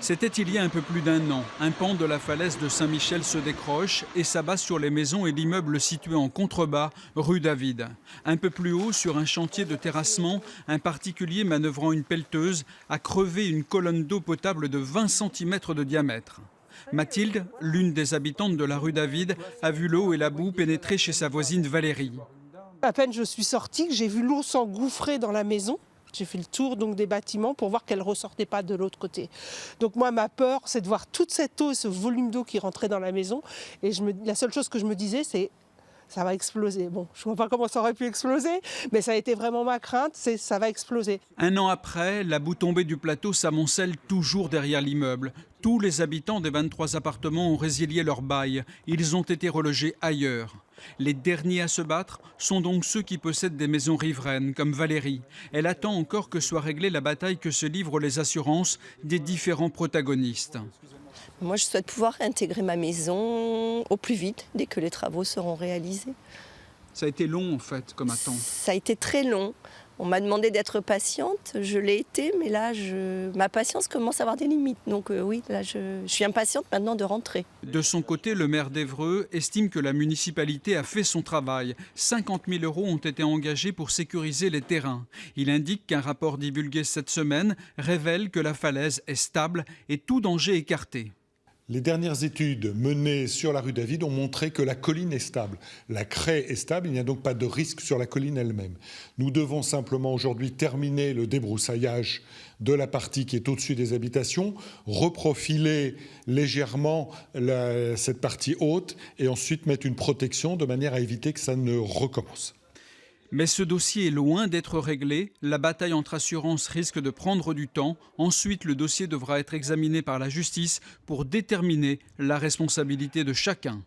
C'était il y a un peu plus d'1 an. Un pan de la falaise de Saint-Michel se décroche et s'abat sur les maisons et l'immeuble situé en contrebas, rue David. Un peu plus haut, sur un chantier de terrassement, un particulier manœuvrant une pelleteuse a crevé une colonne d'eau potable de 20 cm de diamètre. Mathilde, l'une des habitantes de la rue David, a vu l'eau et la boue pénétrer chez sa voisine Valérie. À peine je suis sortie, j'ai vu l'eau s'engouffrer dans la maison. J'ai fait le tour donc des bâtiments pour voir qu'elle ne ressortait pas de l'autre côté. Donc moi, ma peur, c'est de voir toute cette eau, ce volume d'eau qui rentrait dans la maison. Et la seule chose que je me disais, c'est ça va exploser. Bon, je ne vois pas comment ça aurait pu exploser, mais ça a été vraiment ma crainte, c'est ça va exploser. 1 an après, la boue tombée du plateau s'amoncelle toujours derrière l'immeuble. Tous les habitants des 23 appartements ont résilié leur bail. Ils ont été relogés ailleurs. Les derniers à se battre sont donc ceux qui possèdent des maisons riveraines, comme Valérie. Elle attend encore que soit réglée la bataille que se livrent les assurances des différents protagonistes. Moi, je souhaite pouvoir réintégrer ma maison au plus vite, dès que les travaux seront réalisés. Ça a été long, en fait, comme attente. Ça a été très long. On m'a demandé d'être patiente, je l'ai été, mais là, ma patience commence à avoir des limites. Donc oui, là, je suis impatiente maintenant de rentrer. De son côté, le maire d'Évreux estime que la municipalité a fait son travail. 50 000 € ont été engagés pour sécuriser les terrains. Il indique qu'un rapport divulgué cette semaine révèle que la falaise est stable et tout danger écarté. Les dernières études menées sur la rue David ont montré que la colline est stable. La craie est stable, il n'y a donc pas de risque sur la colline elle-même. Nous devons simplement aujourd'hui terminer le débroussaillage de la partie qui est au-dessus des habitations, reprofiler légèrement cette partie haute et ensuite mettre une protection de manière à éviter que ça ne recommence. Mais ce dossier est loin d'être réglé. La bataille entre assurances risque de prendre du temps. Ensuite, le dossier devra être examiné par la justice pour déterminer la responsabilité de chacun.